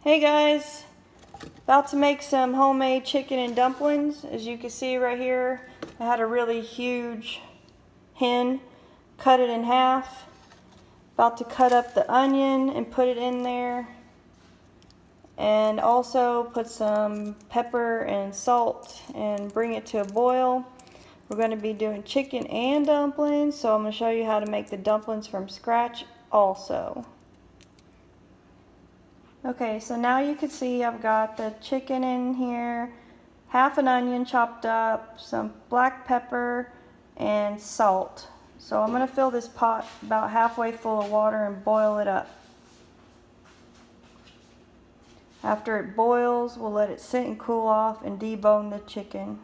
Hey guys, about to make some homemade chicken and dumplings. As you can see right here, I had a really huge hen, cut it in half. About to cut up the onion and put it in there. And also put some pepper and salt and bring it to a boil. We're going to be doing chicken and dumplings, so I'm going to show you how to make the dumplings from scratch also. Okay, so now you can see I've got the chicken in here, half an onion chopped up, some black pepper, and salt. So I'm going to fill this pot about halfway full of water and boil it up. After it boils, we'll let it sit and cool off and debone the chicken.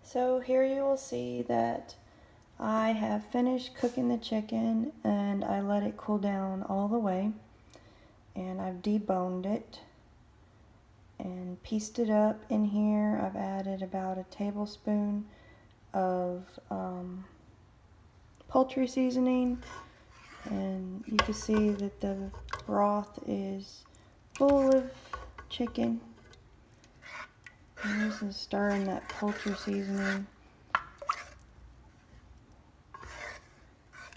So here you will see that I have finished cooking the chicken and I let it cool down all the way. And I've deboned it and pieced it up in here. I've added about a tablespoon of poultry seasoning, and you can see that the broth is full of chicken. And this is stirring that poultry seasoning.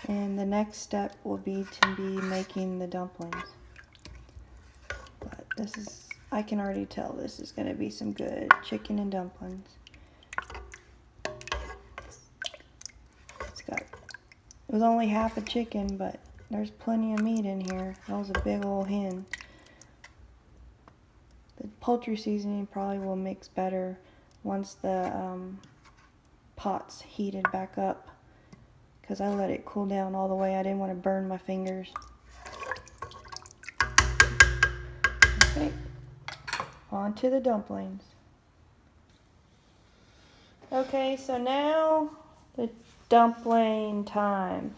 And the next step will be to be making the dumplings. But this is, I can already tell this is going to be some good chicken and dumplings. It was only half a chicken, but there's plenty of meat in here. That was a big old hen. The poultry seasoning probably will mix better once the pot's heated back up, because I let it cool down all the way. I didn't want to burn my fingers. Okay, on to the dumplings. Okay, so now the dumpling time.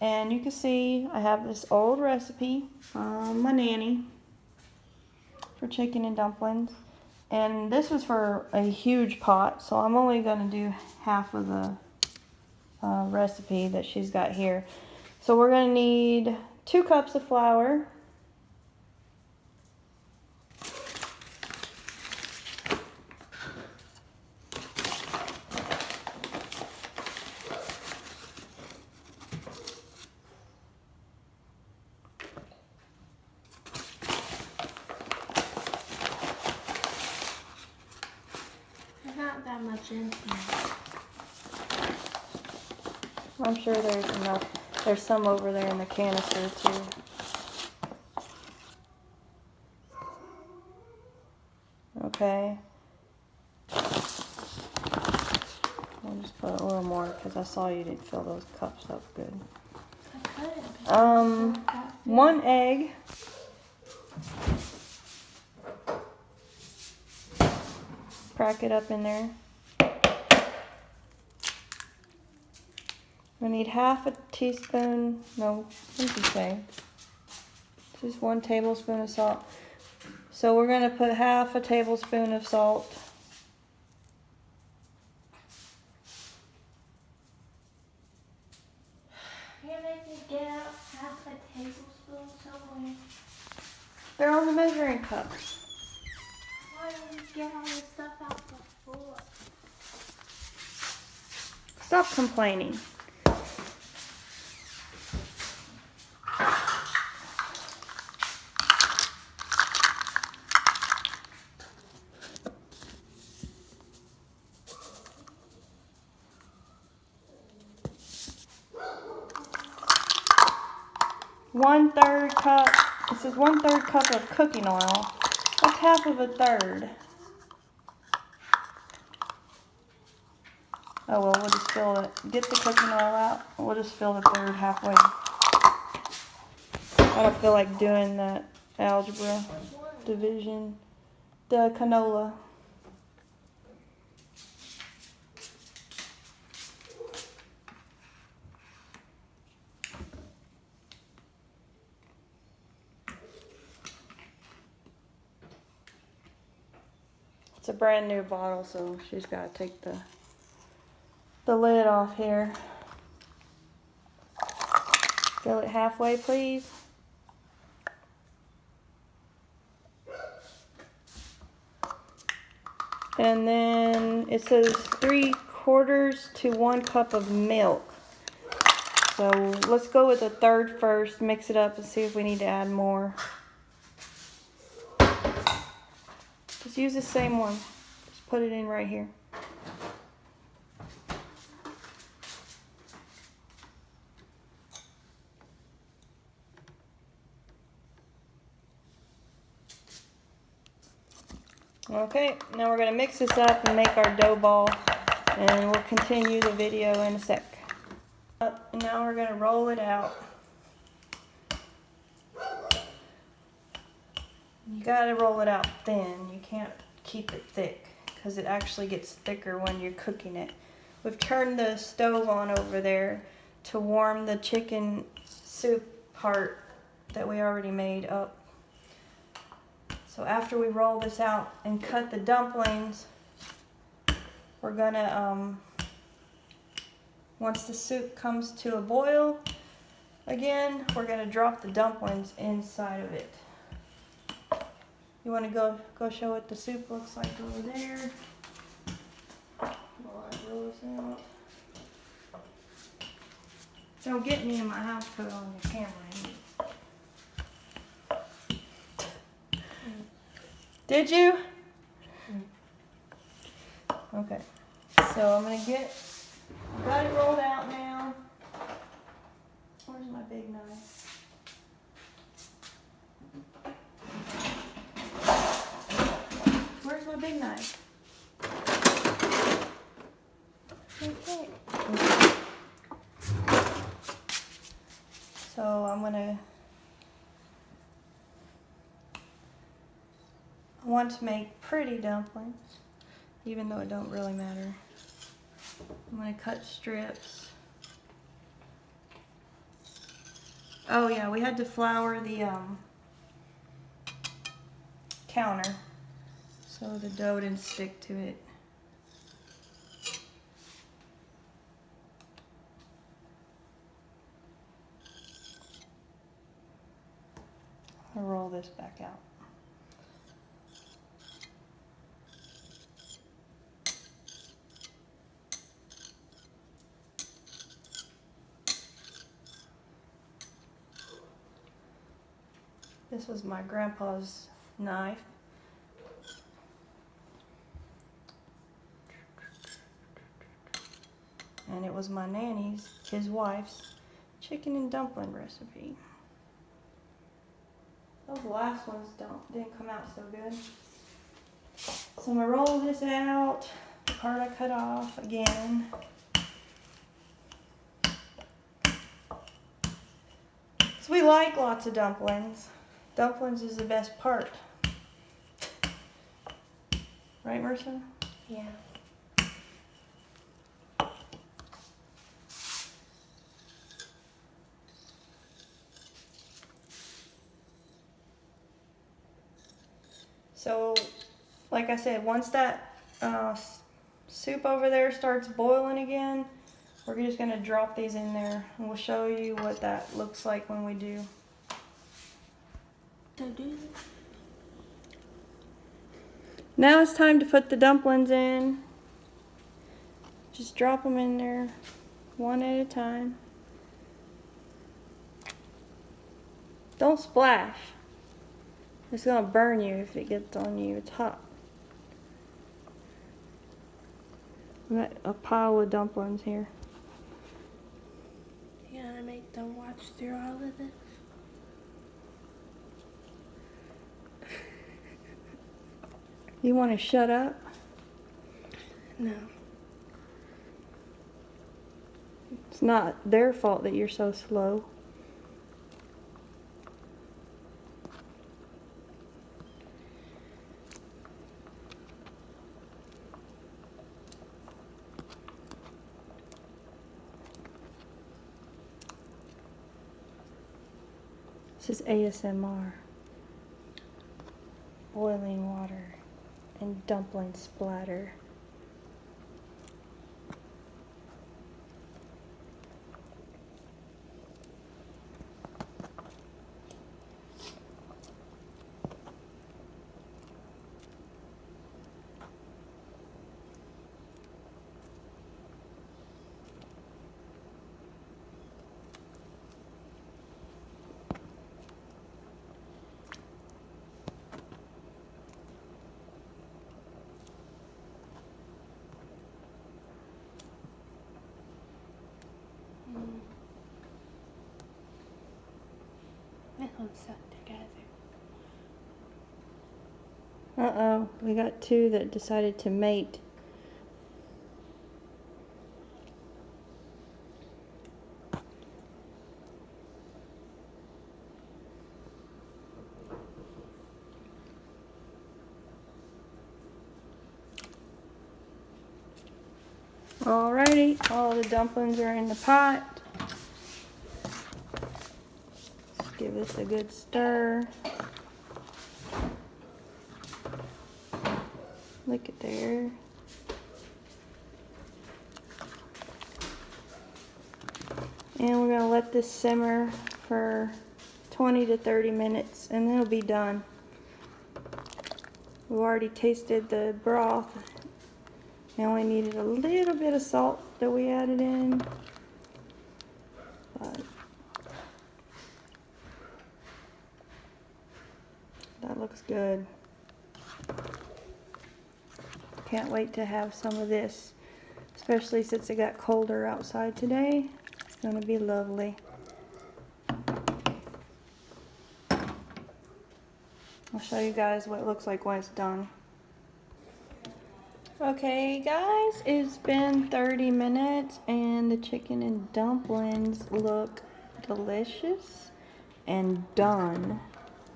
And you can see I have this old recipe from my nanny for chicken and dumplings. And this was for a huge pot, so I'm only going to do half of the recipe that she's got here. So we're going to need 2 cups of flour, not that much in here. I'm sure there's enough. There's some over there in the canister too. Okay. I'll just put a little more because I saw you didn't fill those cups up good. I couldn't. 1 egg. Crack it up in there. I need half a teaspoon, no, what did you say? Just 1 tablespoon of salt. So we're going to put half a tablespoon of salt. You're making me get out half a tablespoon somewhere. They're on the measuring cup. Why don't you get all this stuff out before? Stop complaining. One-third cup. This is 1/3 cup of cooking oil. That's half of a third. Oh well, we'll just fill it. Get the cooking oil out. We'll just fill the third halfway. I don't feel like doing that algebra division. The canola. It's a brand new bottle, so she's got to take the lid off here. Fill it halfway, please. And then it says 3/4 to 1 cup of milk. So let's go with a third first, mix it up and see if we need to add more. Just use the same one. Just put it in right here. Okay, now we're going to mix this up and make our dough ball, and we'll continue the video in a sec. And now we're going to roll it out. You got to roll it out thin. You can't keep it thick because it actually gets thicker when you're cooking it. We've turned the stove on over there to warm the chicken soup part that we already made up. So after we roll this out and cut the dumplings, we're gonna, once the soup comes to a boil again, we're gonna drop the dumplings inside of it. You wanna go show what the soup looks like over there? While I roll this out. Don't get me in my house coat on your camera. Did you? Okay. So I'm gonna got it rolled out now. Where's my big knife? Where's my big knife? Okay. So I want to make pretty dumplings, even though it don't really matter. I'm going to cut strips. Oh yeah, we had to flour the counter so the dough didn't stick to it. I'll roll this back out. This was my grandpa's knife. And it was my nanny's, his wife's, chicken and dumpling recipe. Those last ones didn't come out so good. So I'm gonna roll this out, the part I cut off again. So we like lots of dumplings. Dumplings is the best part. Right, Marissa? Yeah. So, like I said, once that soup over there starts boiling again, we're just going to drop these in there, and we'll show you what that looks like when we do. Now it's time to put the dumplings in. Just drop them in there one at a time. Don't splash. It's gonna burn you if it gets on you. It's hot. I got a pile of dumplings here. You gotta make them watch through all of this. You want to shut up? No. It's not their fault that you're so slow. This is ASMR. Boiling water and dumpling splatter. something together. Uh-oh, we got two that decided to mate. Alrighty, all the dumplings are in the pot. Let's give this a good stir. Look at there. And we're gonna let this simmer for 20 to 30 minutes and then it'll be done. We've already tasted the broth. We only needed a little bit of salt that we added in. But that looks good. Can't wait to have some of this, especially since it got colder outside today. It's gonna be lovely. I'll show you guys what it looks like when it's done. Okay guys, it's been 30 minutes and the chicken and dumplings look delicious and done.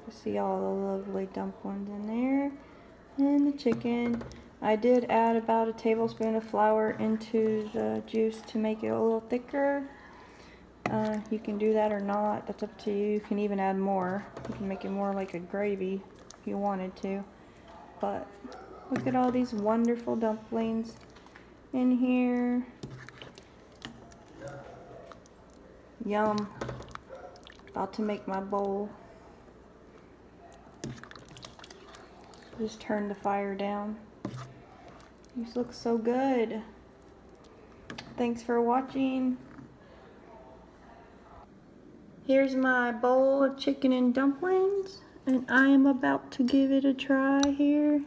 You see all the lovely dumplings in there and the chicken. I did add about a tablespoon of flour into the juice to make it a little thicker. You can do that or not, that's up to you. You can even add more. You can make it more like a gravy if you wanted to. But look at all these wonderful dumplings in here. Yum. About to make my bowl. Just turn the fire down. These look so good. Thanks for watching. Here's my bowl of chicken and dumplings, and I am about to give it a try here.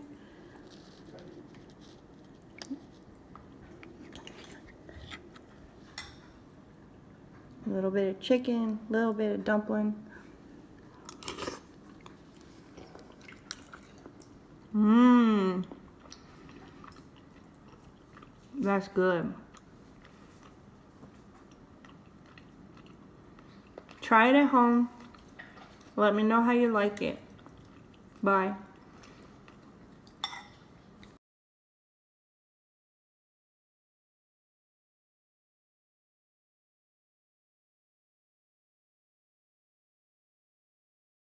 A little bit of chicken, a little bit of dumpling. Mmm. That's good. Try it at home. Let me know how you like it. Bye.